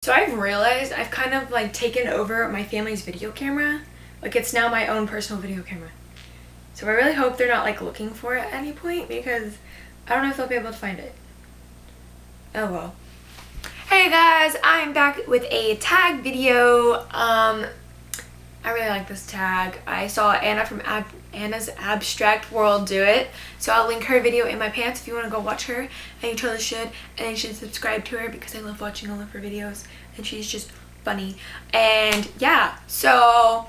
So I've realized I've kind of like taken over my family's video camera. Like it's now my own personal video camera. So I really hope they're not like looking for it at any point because I don't know if they'll be able to find it. Oh well. Hey guys, I'm back with a tag video. I really like this tag. I saw Anna from Anna's Abstract World do it. So I'll link her video in my pants if you want to go watch her. And you totally should. And you should subscribe to her because I love watching all of her videos. And she's just funny. And yeah, so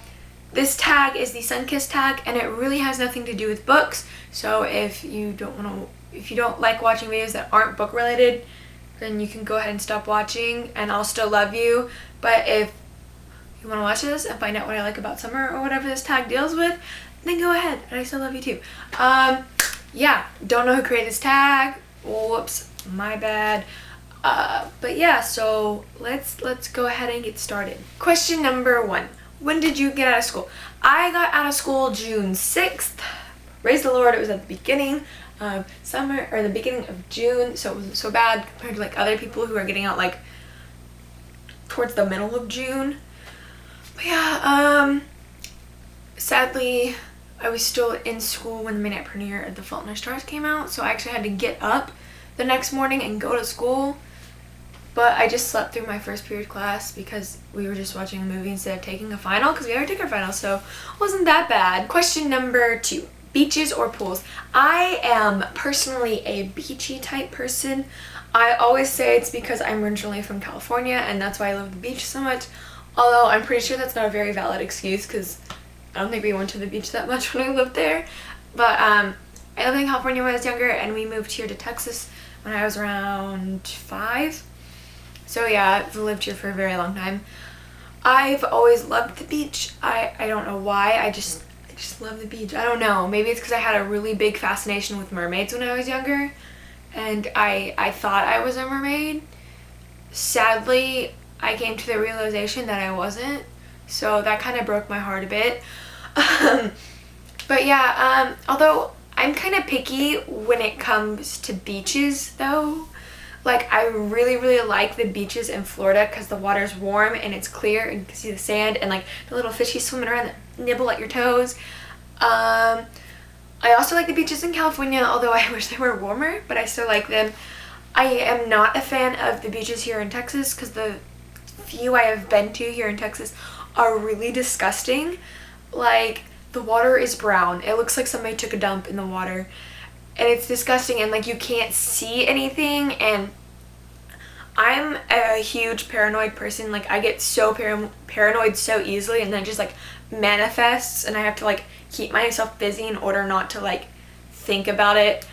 this tag is the Sunkissed tag. And it really has nothing to do with books. So if you don't like watching videos that aren't book related, then you can go ahead and stop watching. And I'll still love you. But if you want to watch this and find out what I like about summer or whatever this tag deals with, then go ahead, and I still love you too. Yeah, don't know who created this tag. Whoops, my bad. But yeah, so let's go ahead and get started. Question number 1. When did you get out of school? I got out of school June 6th. Praise the Lord, it was at the beginning of summer, or the beginning of June, so it wasn't so bad compared to like other people who are getting out like towards the middle of June. But yeah, sadly, I was still in school when the midnight premiere of The Fault in Our Stars came out, so I actually had to get up the next morning and go to school. But I just slept through my first period class because we were just watching a movie instead of taking a final, because we already took our final, so it wasn't that bad. Question number 2. Beaches or pools? I am personally a beachy type person. I always say it's because I'm originally from California, and that's why I love the beach so much. Although I'm pretty sure that's not a very valid excuse because I don't think we went to the beach that much when we lived there. But I lived in California when I was younger, and we moved here to Texas when I was around 5. So yeah, I've lived here for a very long time. I've always loved the beach. I don't know why. I just love the beach. I don't know. Maybe it's because I had a really big fascination with mermaids when I was younger, and I thought I was a mermaid. Sadly, I came to the realization that I wasn't, so that kind of broke my heart a bit. But yeah, although I'm kind of picky when it comes to beaches though. Like, I really like the beaches in Florida because the water's warm and it's clear and you can see the sand and like the little fishies swimming around that nibble at your toes. I also like the beaches in California, although I wish they were warmer, but I still like them. I am not a fan of the beaches here in Texas because the few I have been to here in Texas are really disgusting. Like, the water is brown. It looks like somebody took a dump in the water, and it's disgusting, and like you can't see anything. And I'm a huge paranoid person. Like, I get so paranoid so easily, and then it just like manifests, and I have to like keep myself busy in order not to like think about it.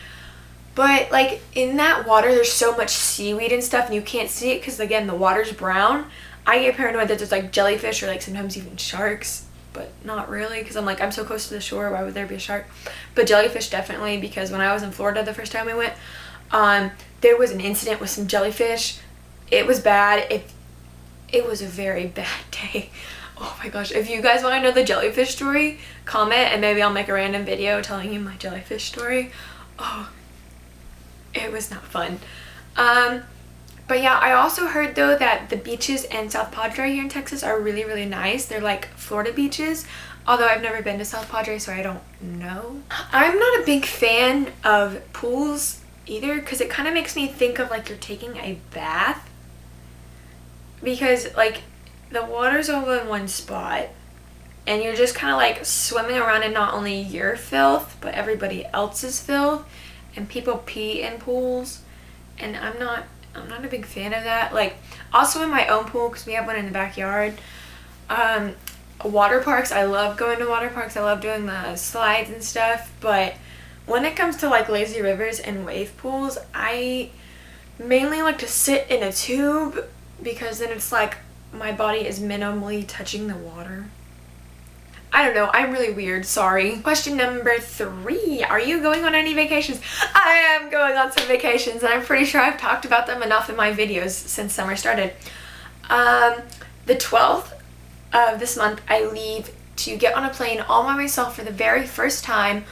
But like in that water there's so much seaweed and stuff, and you can't see it because again the water's brown. I get paranoid that there's like jellyfish or like sometimes even sharks, but not really because I'm like, I'm so close to the shore, why would there be a shark? But jellyfish definitely, because when I was in Florida the first time we went, there was an incident with some jellyfish. It was bad. It was a very bad day. Oh my gosh, if you guys want to know the jellyfish story, comment and maybe I'll make a random video telling you my jellyfish story. Oh, it was not fun. But yeah, I also heard though that the beaches in South Padre here in Texas are really nice. They're like Florida beaches, although I've never been to South Padre, so I don't know. I'm not a big fan of pools either because it kind of makes me think of like you're taking a bath, because like the water's all in one spot and you're just kind of like swimming around in not only your filth but everybody else's filth, and people pee in pools, and I'm not a big fan of that. Like, also in my own pool because we have one in the backyard. Water parks, I love going to water parks. I love doing the slides and stuff, but when it comes to like lazy rivers and wave pools, I mainly like to sit in a tube because then it's like my body is minimally touching the water. I don't know, I'm really weird, sorry. Question number 3. Are you going on any vacations? I am going on some vacations, and I'm pretty sure I've talked about them enough in my videos since summer started. The 12th of this month, I leave to get on a plane all by myself for the very first time.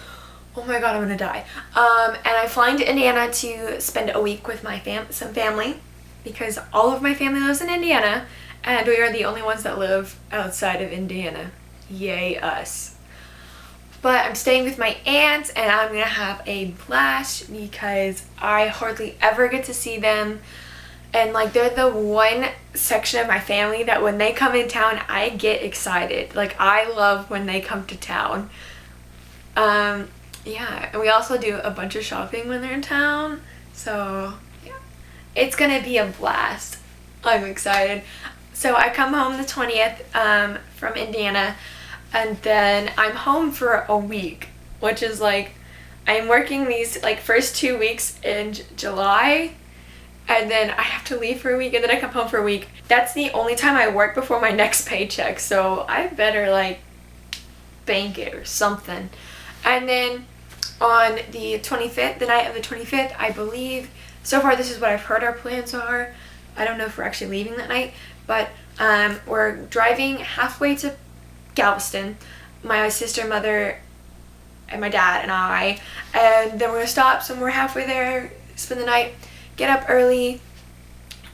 Oh my god, I'm gonna die. And I fly into Indiana to spend a week with my some family. because all of my family lives in Indiana and we are the only ones that live outside of Indiana. Yay us. But I'm staying with my aunts and I'm gonna have a blast because I hardly ever get to see them. And like they're the one section of my family that when they come in town, I get excited. Like I love when they come to town. Yeah, and we also do a bunch of shopping when they're in town. So yeah, it's gonna be a blast. I'm excited. So I come home the 20th from Indiana, and then I'm home for a week, which is like, I'm working these like first 2 weeks in July, and then I have to leave for a week, and then I come home for a week. That's the only time I work before my next paycheck, so I better like bank it or something. And then on the 25th, the night of the 25th, I believe, so far this is what I've heard our plans are. I don't know if we're actually leaving that night, but we're driving halfway to Galveston, my sister, mother, and my dad and I, and then we're gonna stop somewhere halfway there, spend the night, get up early,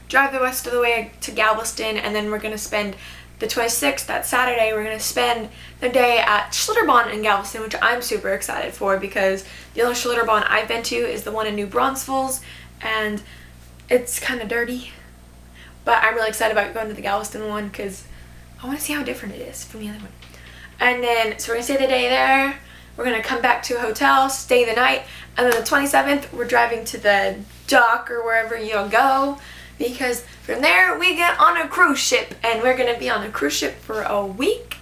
drive the rest of the way to Galveston, and then we're gonna spend the 26th, that Saturday, we're gonna spend the day at Schlitterbahn in Galveston, which I'm super excited for because the only Schlitterbahn I've been to is the one in New Braunfels, and it's kind of dirty, but I'm really excited about going to the Galveston one because I want to see how different it is from the other one. And then, so we're going to stay the day there. We're going to come back to a hotel, stay the night. And then the 27th, we're driving to the dock or wherever you'll go. Because from there, we get on a cruise ship. And we're going to be on a cruise ship for a week.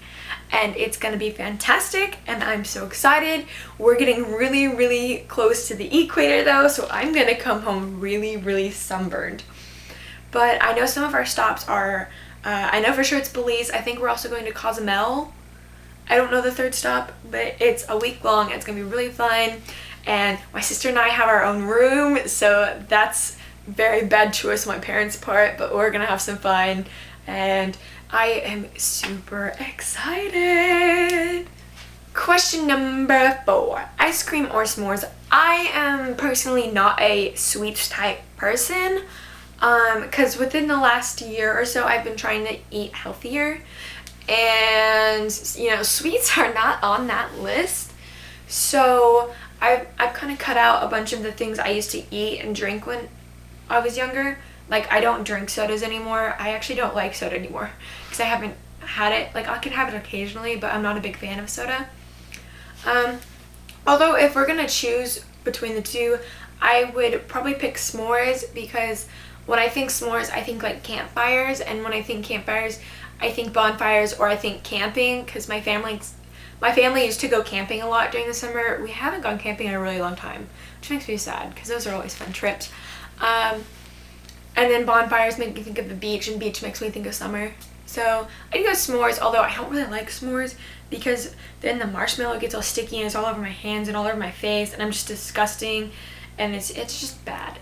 And it's going to be fantastic. And I'm so excited. We're getting really, really close to the equator though. So I'm going to come home really, really sunburned. But I know some of our stops are... I know for sure it's Belize. I think we're also going to Cozumel. I don't know the third stop, but it's a week long. It's going to be really fun. And my sister and I have our own room, so that's very bad choice on my parents' part, but we're going to have some fun. And I am super excited. Question number 4. Ice cream or s'mores? I am personally not a sweets type person. Because within the last year or so, I've been trying to eat healthier, and you know, sweets are not on that list. So I've kind of cut out a bunch of the things I used to eat and drink when I was younger. Like I don't drink sodas anymore. I actually don't like soda anymore because I haven't had it. Like I can have it occasionally, but I'm not a big fan of soda. Although if we're gonna choose between the two, I would probably pick s'mores because when I think s'mores, I think like campfires, and when I think campfires, I think bonfires, or I think camping, because my family used to go camping a lot during the summer. We haven't gone camping in a really long time, which makes me sad, because those are always fun trips. And then bonfires make me think of the beach, and beach makes me think of summer. So I'd go s'mores, although I don't really like s'mores, because then the marshmallow gets all sticky, and it's all over my hands, and all over my face, and I'm just disgusting, and it's just bad.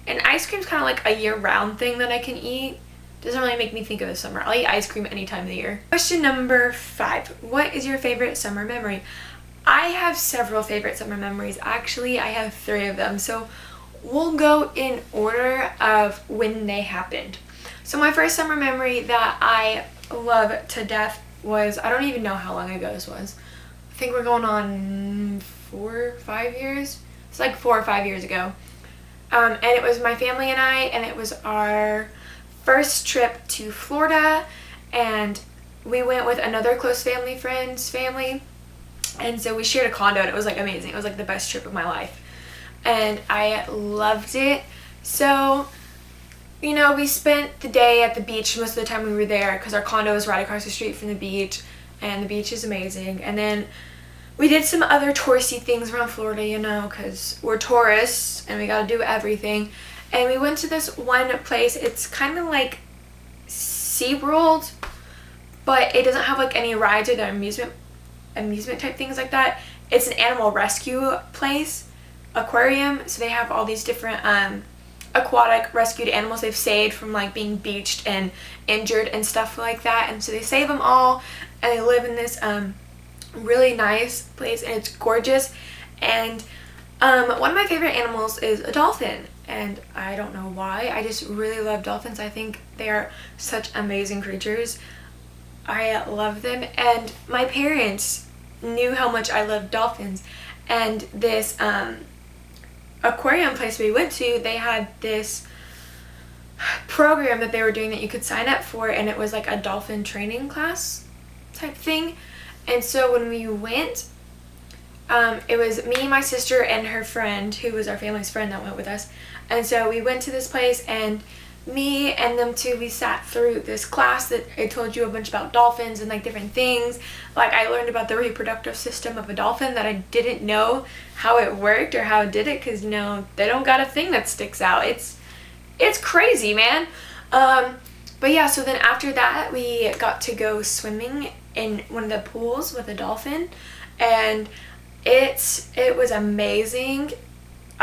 And ice cream's kind of like a year-round thing that I can eat. Doesn't really make me think of the summer. I'll eat ice cream any time of the year. Question number 5. What is your favorite summer memory? I have several favorite summer memories. Actually, I have 3 of them. So we'll go in order of when they happened. So my first summer memory that I love to death was, I don't even know how long ago this was. I think we're going on 4 or 5 years. It's like 4 or 5 years ago. And it was my family and I, and it was our first trip to Florida, and we went with another close friend's family, and so we shared a condo, and it was like amazing. It was like the best trip of my life, and I loved it. So, you know, we spent the day at the beach most of the time we were there because our condo is right across the street from the beach, and the beach is amazing. And then we did some other touristy things around Florida, you know, because we're tourists and we gotta do everything. And we went to this one place. It's kind of like SeaWorld, but it doesn't have like any rides or the amusement type things like that. It's an animal rescue place, aquarium. So they have all these different aquatic rescued animals they've saved from like being beached and injured and stuff like that. And so they save them all, and they live in this really nice place, and it's gorgeous. And one of my favorite animals is a dolphin, and I don't know why. I just really love dolphins. I think they are such amazing creatures. I love them, and my parents knew how much I loved dolphins, and this aquarium place we went to, they had this program that they were doing that you could sign up for, and it was like a dolphin training class type thing. And so when we went, it was me, my sister, and her friend, who was our family's friend, that went with us. And so we went to this place, and me and them two, we sat through this class that it told you a bunch about dolphins and like different things. Like I learned about the reproductive system of a dolphin that I didn't know how it worked or how it did it, because you know they don't got a thing that sticks out. It's crazy, man. But yeah, so then after that we got to go swimming in one of the pools with a dolphin, and it was amazing.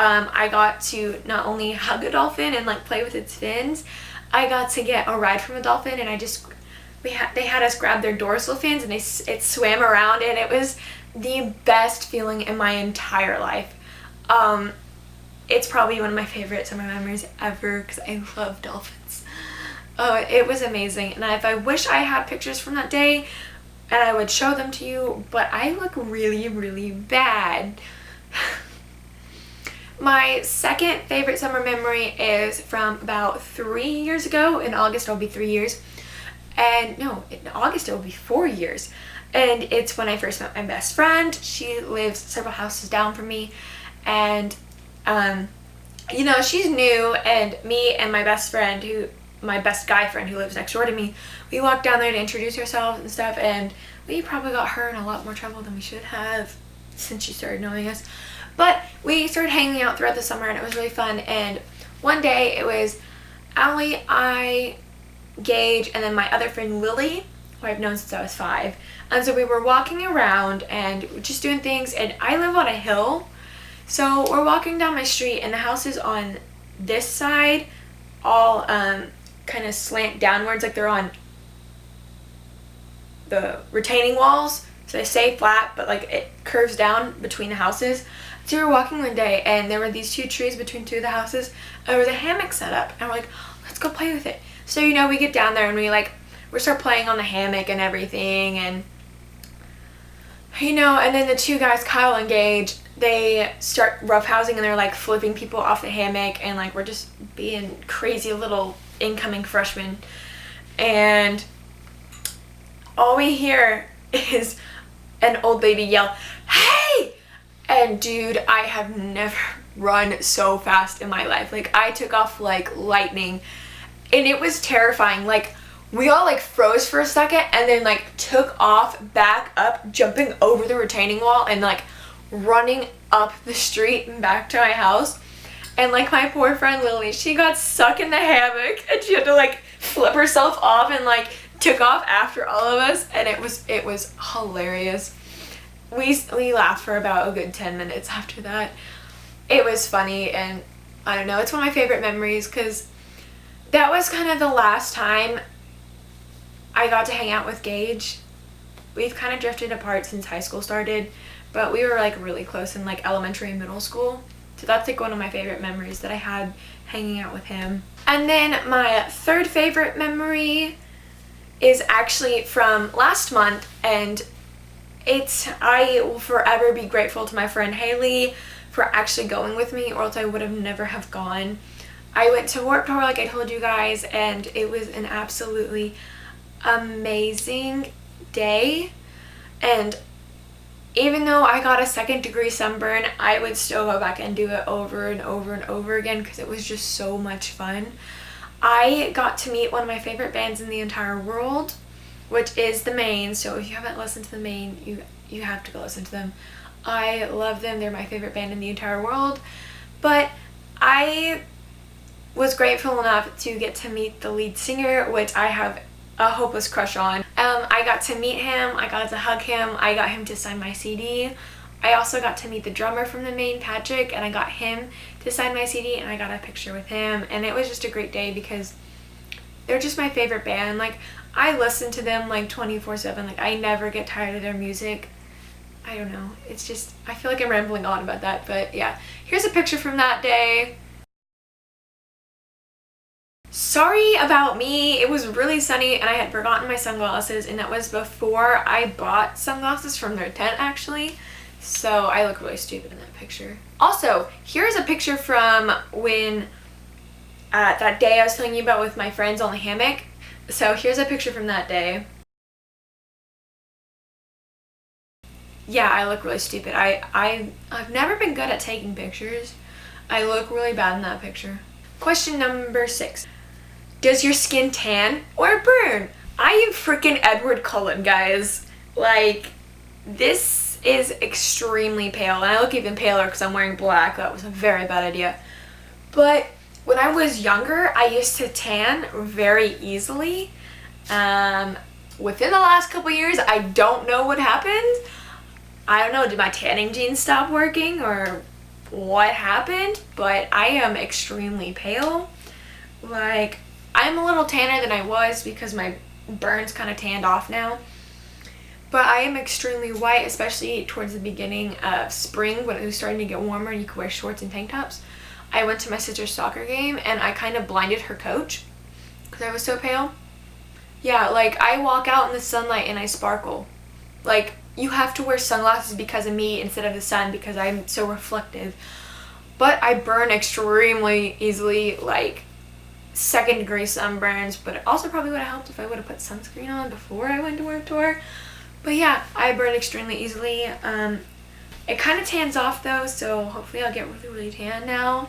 I got to not only hug a dolphin and like play with its fins, I got to get a ride from a dolphin, and they had us grab their dorsal fins, and it swam around, and it was the best feeling in my entire life. It's probably one of my favorite summer memories ever because I love dolphins. Oh, it was amazing, and I wish I had pictures from that day and I would show them to you, but I look really, really bad. My second favorite summer memory is from about 3 years ago. In August it'll be 3 years. And no, in August it'll be 4 years. And it's when I first met my best friend. She lives several houses down from me. And, you know, she's new, and me and my best friend, my best guy friend who lives next door to me, we walked down there to introduce ourselves and stuff, and we probably got her in a lot more trouble than we should have since she started knowing us. But we started hanging out throughout the summer, and it was really fun. And one day it was Allie, I, Gage, and then my other friend Lily, who I've known since I was 5. And so we were walking around and just doing things, and I live on a hill. So we're walking down my street, and the houses on this side all kind of slant downwards, like they're on the retaining walls. So they stay flat, but like it curves down between the houses. So we were walking one day, and there were these 2 trees between 2 of the houses, and there was a hammock set up, and we're like, let's go play with it. So, you know, we get down there, and we start playing on the hammock and everything, and, you know, and then the 2 guys, Kyle and Gage, they start roughhousing, and they're like flipping people off the hammock, and like we're just being crazy little incoming freshmen, and all we hear is an old lady yell, "Hey!" And dude, I have never run so fast in my life. Like I took off like lightning, and it was terrifying. Like we all like froze for a second, and then like took off back up, jumping over the retaining wall and like running up the street and back to my house. And like my poor friend Lily, she got stuck in the hammock, and she had to like flip herself off and like took off after all of us, and it was hilarious. We laughed for about a good 10 minutes after that. It was funny, and I don't know, it's one of my favorite memories because that was kind of the last time I got to hang out with Gage. We've kind of drifted apart since high school started, but we were like really close in like elementary and middle school. So that's like one of my favorite memories that I had hanging out with him. And then my third favorite memory is actually from last month, and I will forever be grateful to my friend Haley for actually going with me, or else I would have never have gone. I went to Warped Tour like I told you guys, and it was an absolutely amazing day. And even though I got a 2nd-degree sunburn, I would still go back and do it over and over and over again because it was just so much fun. I got to meet one of my favorite bands in the entire world, which is The Maine. So if you haven't listened to The Maine, you have to go listen to them. I love them. They're my favorite band in the entire world. But I was grateful enough to get to meet the lead singer, which I have a hopeless crush on. I got to meet him. I got to hug him. I got him to sign my CD. I also got to meet the drummer from The Maine, Patrick, and I got him to sign my CD, and I got a picture with him. And it was just a great day because they're just my favorite band. Like, I listen to them like 24/7. Like, I never get tired of their music. I don't know. It's just, I feel like I'm rambling on about that, but yeah. Here's a picture from that day. Sorry about me. It was really sunny and I had forgotten my sunglasses, and that was before I bought sunglasses from their tent actually. So I look really stupid in that picture. Also, here's a picture from when that day I was telling you about with my friends on the hammock. So here's a picture from that day. Yeah, I look really stupid. I've never been good at taking pictures. I look really bad in that picture. Question number 6. Does your skin tan or burn? I am freaking Edward Cullen, guys. Like, this is extremely pale. And I look even paler because I'm wearing black. That was a very bad idea. But when I was younger, I used to tan very easily. Within the last couple years, I don't know what happened. I don't know, did my tanning genes stop working or what happened? But I am extremely pale. Like, I'm a little tanner than I was because my burns kind of tanned off now. But I am extremely white, especially towards the beginning of spring when it was starting to get warmer and you could wear shorts and tank tops. I went to my sister's soccer game and I kind of blinded her coach because I was so pale. Yeah, like I walk out in the sunlight and I sparkle. Like, you have to wear sunglasses because of me instead of the sun because I'm so reflective. But I burn extremely easily, like 2nd-degree sunburns, but it also probably would have helped if I would have put sunscreen on before I went to Warped Tour. But yeah, I burn extremely easily. It kind of tans off though, so hopefully I'll get really tan now.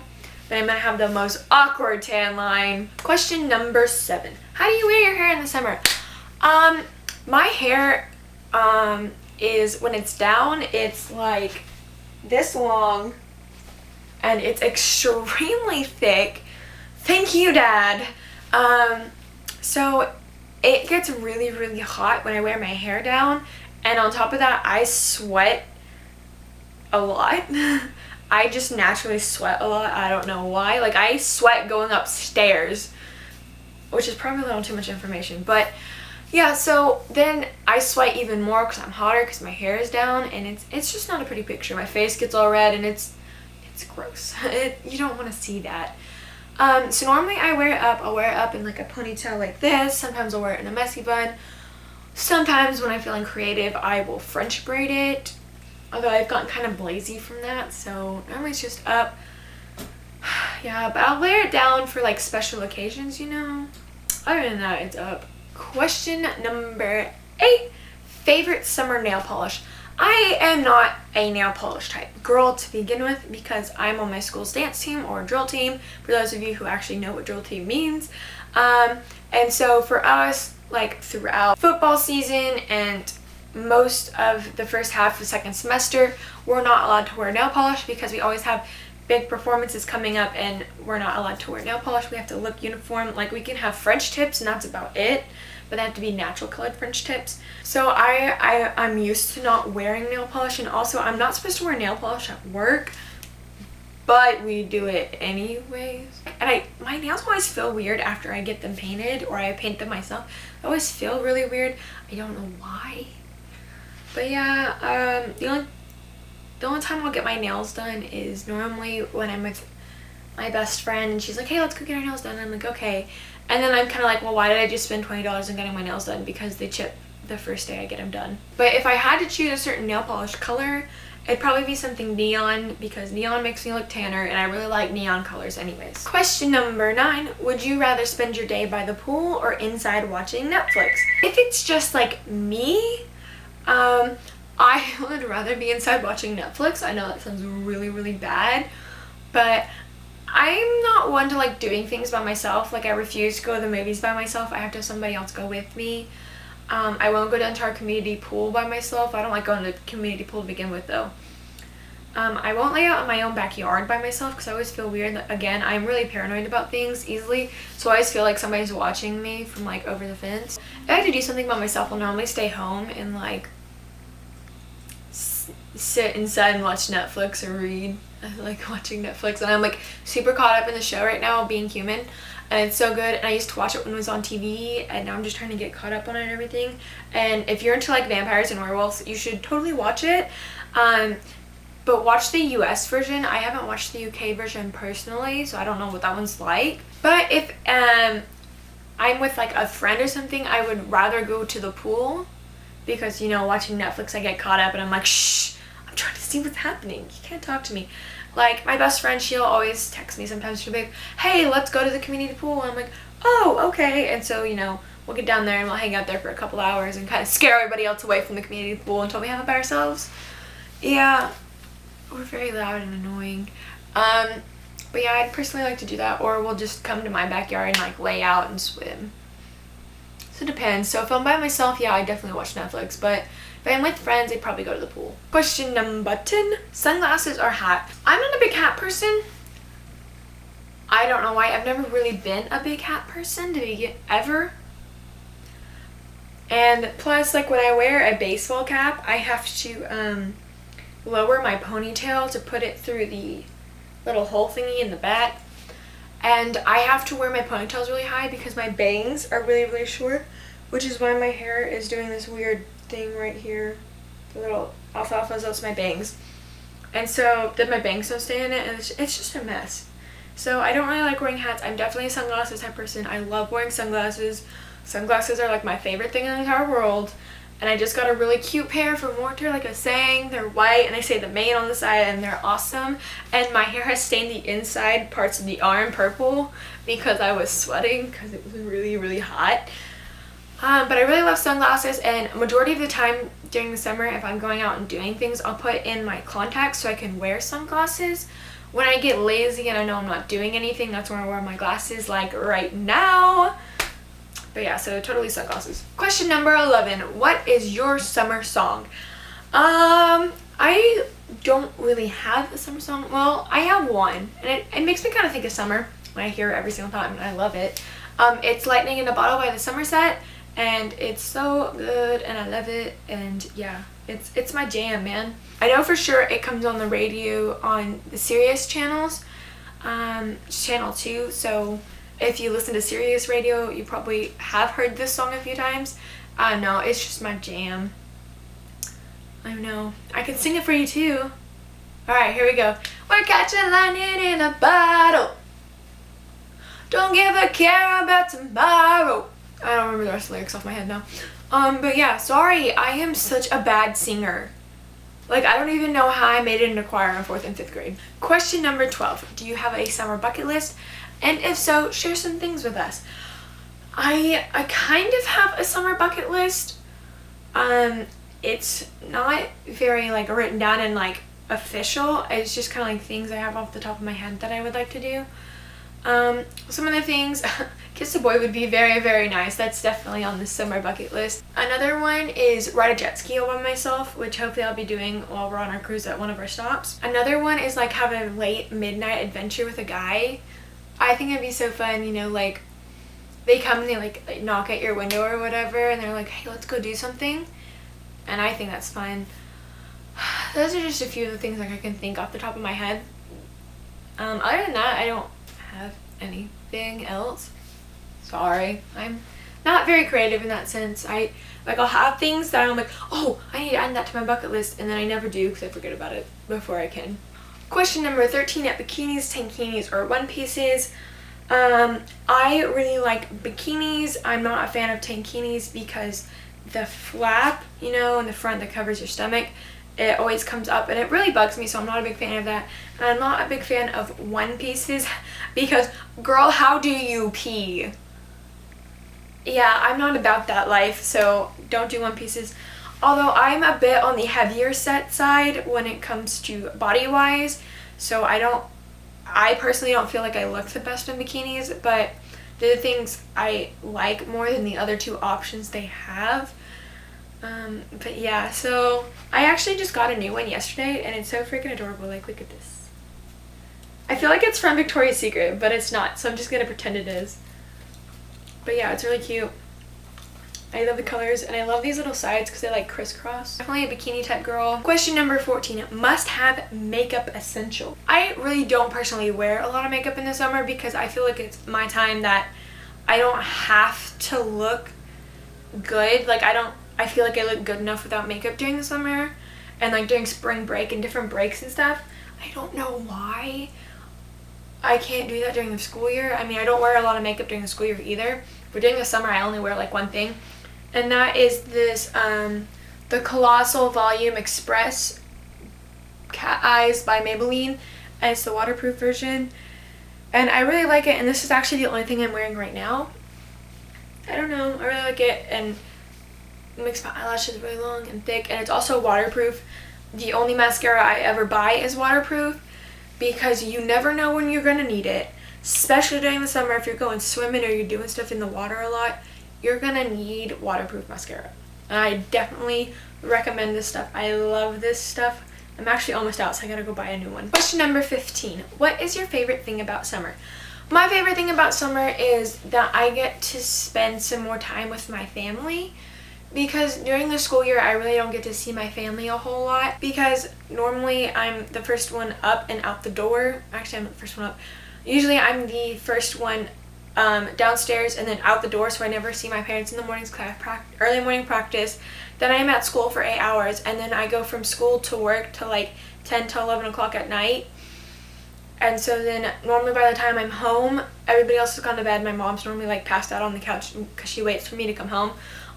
But I'm gonna have the most awkward tan line. Question number 7. How do you wear your hair in the summer? My hair is, when it's down, it's like this long and it's extremely thick. Thank you, Dad. So it gets really hot when I wear my hair down, and on top of that I sweat a lot. I just naturally sweat a lot. I don't know why. Like, I sweat going upstairs, which is probably a little too much information, but yeah, so then I sweat even more because I'm hotter because my hair is down, and it's just not a pretty picture. My face gets all red and it's gross. You don't want to see that. So normally I wear it up. I'll wear it up in like a ponytail like this. Sometimes I'll wear it in a messy bun. Sometimes when I'm feeling creative, I will French braid it. Although I've gotten kind of lazy from that, so normally it's just up. Yeah, but I'll wear it down for like special occasions, you know. Other than that, it's up. Question number 8. Favorite summer nail polish. I am not a nail polish type girl to begin with because I'm on my school's dance team or drill team, for those of you who actually know what drill team means. And so for us, like throughout football season and most of the first half of 2nd semester, we're not allowed to wear nail polish because we always have big performances coming up and we're not allowed to wear nail polish. We have to look uniform. Like, we can have French tips and that's about it, but they have to be natural colored French tips. So I'm used to not wearing nail polish, and also I'm not supposed to wear nail polish at work, but we do it anyways. And my nails always feel weird after I get them painted or I paint them myself. They always feel really weird. I don't know why. But yeah, the only time I'll get my nails done is normally when I'm with my best friend and she's like, hey, let's go get our nails done. And I'm like, okay. And then I'm kind of like, well, why did I just spend $20 on getting my nails done? Because they chip the first day I get them done. But if I had to choose a certain nail polish color, it'd probably be something neon because neon makes me look tanner and I really like neon colors anyways. Question number 9. Would you rather spend your day by the pool or inside watching Netflix? If it's just like me, I would rather be inside watching Netflix. I know that sounds really bad, but I'm not one to like doing things by myself. Like, I refuse to go to the movies by myself. I have to have somebody else go with me. I won't go down to our community pool by myself. I don't like going to the community pool to begin with though. I won't lay out in my own backyard by myself because I always feel weird. Again, I'm really paranoid about things easily, so I always feel like somebody's watching me from like over the fence. If I have to do something by myself, I'll normally stay home and like sit inside and watch Netflix or read. I like watching Netflix, and I'm like super caught up in the show right now, Being Human, and it's so good. And I used to watch it when it was on TV, and now I'm just trying to get caught up on it and everything. And if you're into like vampires and werewolves, you should totally watch it. But watch the US version. I haven't watched the UK version personally, so I don't know what that one's like. But if I'm with like a friend or something, I would rather go to the pool because, you know, watching Netflix I get caught up and I'm like, shh, I'm trying to see what's happening. You can't talk to me. Like my best friend, she'll always text me sometimes. She'll be like, hey, let's go to the community pool. And I'm like, oh, okay. And so, you know, we'll get down there and we'll hang out there for a couple hours and kind of scare everybody else away from the community pool until we have it by ourselves. Yeah, we're very loud and annoying. But yeah, I'd personally like to do that, or we'll just come to my backyard and like lay out and swim. So it depends. So if I'm by myself, yeah, I definitely watch Netflix, but if I'm with friends, I'd probably go to the pool. Question number 10, sunglasses or hat? I'm not a big hat person. I don't know why. I've never really been a big hat person, ever. And plus, like when I wear a baseball cap, I have to lower my ponytail to put it through the little hole thingy in the back, and I have to wear my ponytails really high because my bangs are really, really short, which is why my hair is doing this weird thing right here. The little alfalfas, that's my bangs, and so then my bangs don't stay in it, and it's just a mess. So I don't really like wearing hats. I'm definitely a sunglasses type person. I love wearing sunglasses. Sunglasses are like my favorite thing in the entire world. And I just got a really cute pair from Mortar, like I was saying. They're white, and they say the mane on the side, and they're awesome. And my hair has stained the inside parts of the arm purple because I was sweating because it was really, really hot. But I really love sunglasses, and majority of the time during the summer, if I'm going out and doing things, I'll put in my contacts so I can wear sunglasses. When I get lazy and I know I'm not doing anything, that's when I wear my glasses, like right now. But yeah, so totally sunglasses. Question number 11. What is your summer song? I don't really have a summer song. Well, I have one, and it makes me kind of think of summer when I hear it every single time, and I love it. It's Lightning in a Bottle by the Somerset, and it's so good, and I love it, and yeah, it's my jam, man. I know for sure it comes on the radio on the Sirius channels, channel 2, so if you listen to Sirius radio, you probably have heard this song a few times. No, it's just my jam. I know. I can sing it for you too. Alright, here we go. We're catching lightning in a bottle. Don't give a care about tomorrow. I don't remember the rest of the lyrics off my head now. But yeah, sorry. I am such a bad singer. Like, I don't even know how I made it into choir in 4th and 5th grade. Question number 12. Do you have a summer bucket list? And if so, share some things with us. I kind of have a summer bucket list. It's not very like written down and like official. It's just kind of like things I have off the top of my head that I would like to do. Some of the things, kiss a boy would be very, very nice. That's definitely on the summer bucket list. Another one is ride a jet ski all by myself, which hopefully I'll be doing while we're on our cruise at one of our stops. Another one is like have a late midnight adventure with a guy. I think it'd be so fun, you know, like they come and they like knock at your window or whatever, and they're like, hey, let's go do something. And I think that's fun. Those are just a few of the things like I can think off the top of my head. Other than that, I don't have anything else. Sorry, I'm not very creative in that sense. I'll have things that I'm like, oh, I need to add that to my bucket list, and then I never do because I forget about it before I can. Question number 13, at bikinis, tankinis, or one pieces. I really like bikinis. I'm not a fan of tankinis because the flap, you know, in the front that covers your stomach, it always comes up and it really bugs me, so I'm not a big fan of that. And I'm not a big fan of one pieces because, girl, how do you pee? Yeah, I'm not about that life, so don't do one pieces. Although I'm a bit on the heavier set side when it comes to body wise, so I personally don't feel like I look the best in bikinis, but they're the things I like more than the other two options they have. But yeah, so I actually just got a new one yesterday and it's so freaking adorable. Like, look at this. I feel like it's from Victoria's Secret, but it's not, so I'm just gonna pretend it is. But yeah, it's really cute. I love the colors, and I love these little sides because they like crisscross. Definitely a bikini type girl. Question number 14, must have makeup essential. I really don't personally wear a lot of makeup in the summer because I feel like it's my time that I don't have to look good. Like I feel like I look good enough without makeup during the summer, and like during spring break and different breaks and stuff. I don't know why. I can't do that during the school year. I mean, I don't wear a lot of makeup during the school year either. But during the summer, I only wear like one thing. And that is this, the Colossal Volume Express Cat Eyes by Maybelline. And it's the waterproof version. And I really like it. And this is actually the only thing I'm wearing right now. I don't know. I really like it. And it makes my eyelashes really long and thick. And it's also waterproof. The only mascara I ever buy is waterproof, because you never know when you're going to need it. Especially during the summer, if you're going swimming or you're doing stuff in the water a lot, you're going to need waterproof mascara. And I definitely recommend this stuff. I love this stuff. I'm actually almost out, so I gotta go buy a new one. Question number 15. What is your favorite thing about summer? My favorite thing about summer is that I get to spend some more time with my family, because during the school year I really don't get to see my family a whole lot, because normally I'm the first one up and out the door. Actually, I'm the first one up. Usually I'm the first one downstairs and then out the door, so I never see my parents in the mornings because I have early morning practice. Then I'm at school for 8 hours, and then I go from school to work to like 10 to 11 o'clock at night. And so then normally by the time I'm home, everybody else has gone to bed. My mom's normally like passed out on the couch because she waits for me to come home.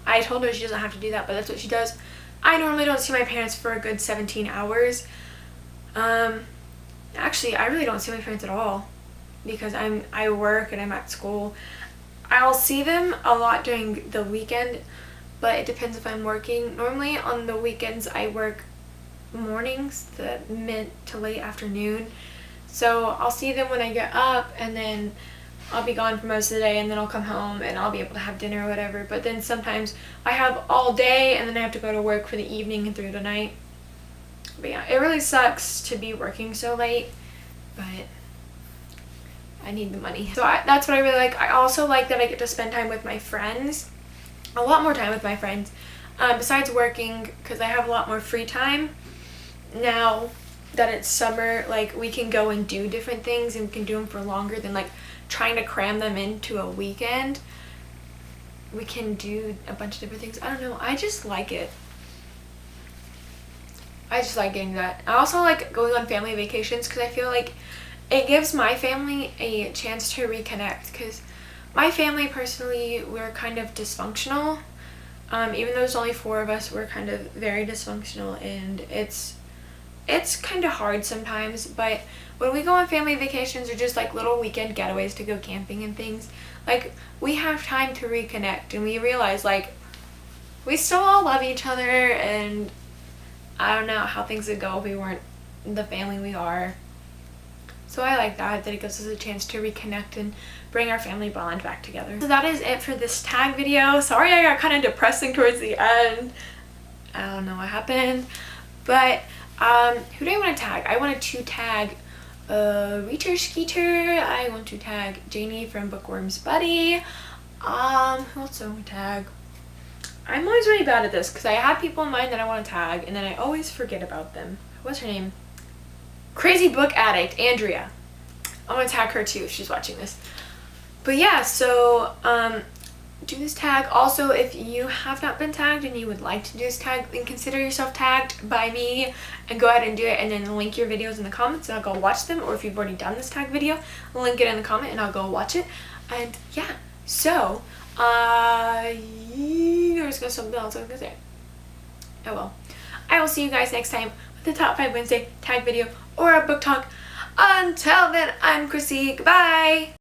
I told her she doesn't have to do that, but that's what she does. I normally don't see my parents for a good 17 hours. Actually, I really don't see my parents at all, because I work and I'm at school. I'll see them a lot during the weekend, but it depends if I'm working. Normally on the weekends I work mornings, the mid to late afternoon. So I'll see them when I get up, and then I'll be gone for most of the day, and then I'll come home and I'll be able to have dinner or whatever. But then sometimes I have all day and then I have to go to work for the evening and through the night. But yeah, it really sucks to be working so late, but I need the money. So that's what I really like. I also like that I get to spend time with my friends. A lot more time with my friends. Besides working, because I have a lot more free time. Now that it's summer, like, we can go and do different things, and we can do them for longer than like trying to cram them into a weekend. We can do a bunch of different things. I don't know. I just like it. I just like getting that. I also like going on family vacations, because I feel like it gives my family a chance to reconnect, because my family personally, we're kind of dysfunctional. Even though there's only 4 of us, we're kind of very dysfunctional, and it's kind of hard sometimes. But when we go on family vacations or just like little weekend getaways to go camping and things, like, we have time to reconnect, and we realize like we still all love each other, and I don't know how things would go if we weren't the family we are. So I like that it gives us a chance to reconnect and bring our family bond back together. So that is it for this tag video. Sorry I got kind of depressing towards the end. I don't know what happened. But who do I want to tag? I wanted to tag Reater Skeeter. I want to tag Janie from Bookworm's Buddy. Who else do I want to tag? I'm always really bad at this, because I have people in mind that I want to tag, and then I always forget about them. What's her name? Crazy Book Addict, Andrea. I'm going to tag her too if she's watching this. But yeah, so do this tag. Also, if you have not been tagged and you would like to do this tag, then consider yourself tagged by me and go ahead and do it, and then link your videos in the comments and I'll go watch them. Or if you've already done this tag video, link it in the comment and I'll go watch it. And yeah, so there's something else I was gonna say. Oh well. I will see you guys next time with the Top 5 Wednesday tag video or a book talk. Until then, I'm Chrissy. Goodbye!